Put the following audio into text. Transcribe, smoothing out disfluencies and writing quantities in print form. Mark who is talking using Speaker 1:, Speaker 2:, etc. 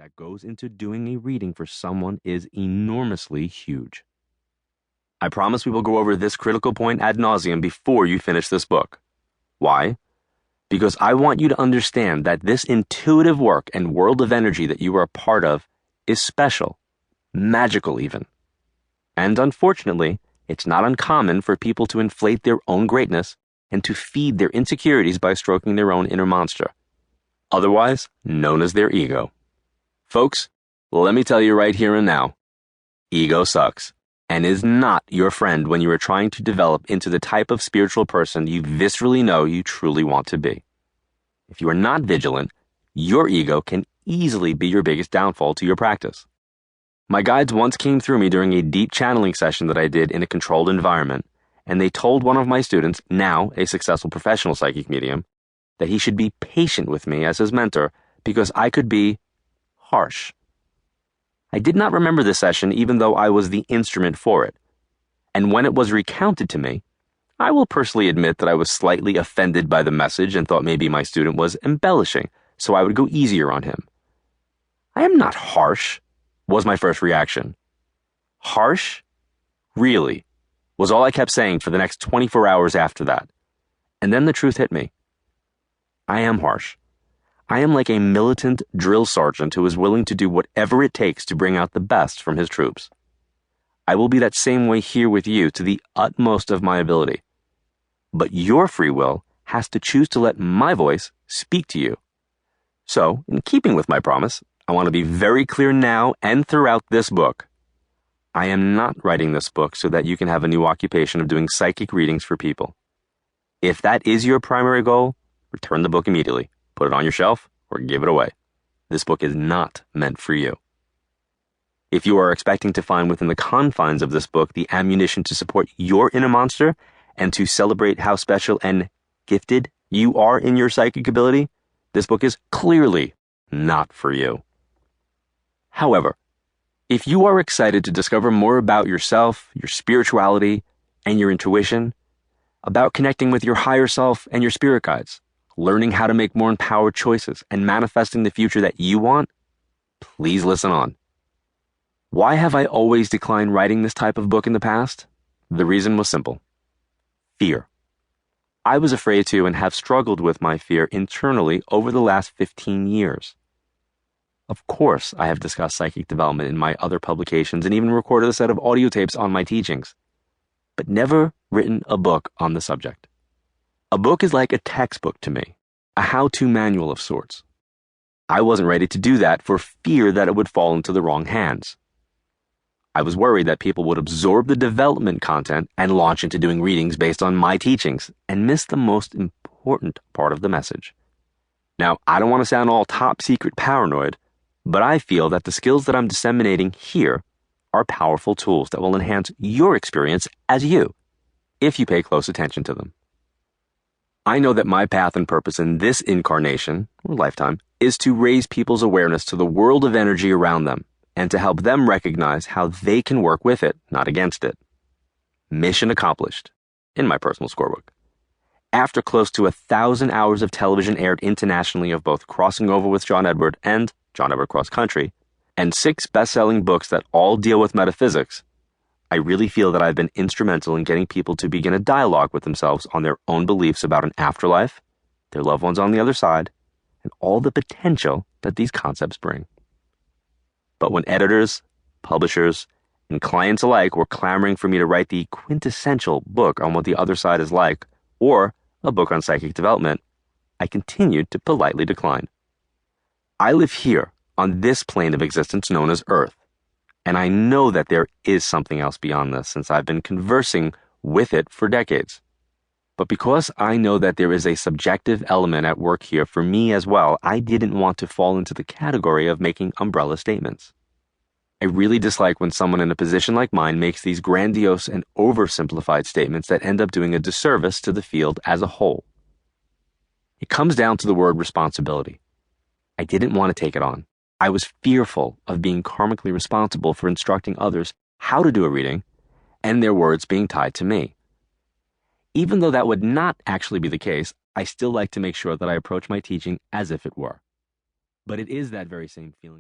Speaker 1: that goes into doing a reading for someone is enormously huge. I promise we will go over this critical point ad nauseum before you finish this book. Why? Because I want you to understand that this intuitive work and world of energy that you are a part of is special, magical even. And unfortunately, it's not uncommon for people to inflate their own greatness and to feed their insecurities by stroking their own inner monster, otherwise known as their ego. Folks, let me tell you right here and now, ego sucks and is not your friend when you are trying to develop into the type of spiritual person you viscerally know you truly want to be. If you are not vigilant, your ego can easily be your biggest downfall to your practice. My guides once came through me during a deep channeling session that I did in a controlled environment, and they told one of my students, now a successful professional psychic medium, that he should be patient with me as his mentor because I could be harsh. I did not remember the session even though I was the instrument for it, and when it was recounted to me, I will personally admit that I was slightly offended by the message and thought maybe my student was embellishing, so I would go easier on him. I am not harsh, was my first reaction. Harsh? Really? Was all I kept saying for the next 24 hours after that. And then the truth hit me. I am harsh. I am like a militant drill sergeant who is willing to do whatever it takes to bring out the best from his troops. I will be that same way here with you to the utmost of my ability. But your free will has to choose to let my voice speak to you. So, in keeping with my promise, I want to be very clear now and throughout this book. I am not writing this book so that you can have a new occupation of doing psychic readings for people. If that is your primary goal, return the book immediately, put it on your shelf, or give it away. This book is not meant for you. If you are expecting to find within the confines of this book the ammunition to support your inner monster and to celebrate how special and gifted you are in your psychic ability, this book is clearly not for you. However, if you are excited to discover more about yourself, your spirituality, and your intuition, about connecting with your higher self and your spirit guides, learning how to make more empowered choices, and manifesting the future that you want, please listen on. Why have I always declined writing this type of book in the past? The reason was simple. Fear. I was afraid to and have struggled with my fear internally over the last 15 years. Of course, I have discussed psychic development in my other publications and even recorded a set of audio tapes on my teachings, but never written a book on the subject. A book is like a textbook to me, a how-to manual of sorts. I wasn't ready to do that for fear that it would fall into the wrong hands. I was worried that people would absorb the development content and launch into doing readings based on my teachings and miss the most important part of the message. Now, I don't want to sound all top-secret paranoid, but I feel that the skills that I'm disseminating here are powerful tools that will enhance your experience as you, if you pay close attention to them. I know that my path and purpose in this incarnation, or lifetime, is to raise people's awareness to the world of energy around them and to help them recognize how they can work with it, not against it. Mission accomplished, in my personal scorebook. After close to 1,000 hours of television aired internationally of both Crossing Over with John Edward and John Edward Cross Country, and 6 best-selling books that all deal with metaphysics, I really feel that I've been instrumental in getting people to begin a dialogue with themselves on their own beliefs about an afterlife, their loved ones on the other side, and all the potential that these concepts bring. But when editors, publishers, and clients alike were clamoring for me to write the quintessential book on what the other side is like, or a book on psychic development, I continued to politely decline. I live here, on this plane of existence known as Earth, and I know that there is something else beyond this since I've been conversing with it for decades. But because I know that there is a subjective element at work here for me as well, I didn't want to fall into the category of making umbrella statements. I really dislike when someone in a position like mine makes these grandiose and oversimplified statements that end up doing a disservice to the field as a whole. It comes down to the word responsibility. I didn't want to take it on. I was fearful of being karmically responsible for instructing others how to do a reading and their words being tied to me. Even though that would not actually be the case, I still like to make sure that I approach my teaching as if it were. But it is that very same feeling.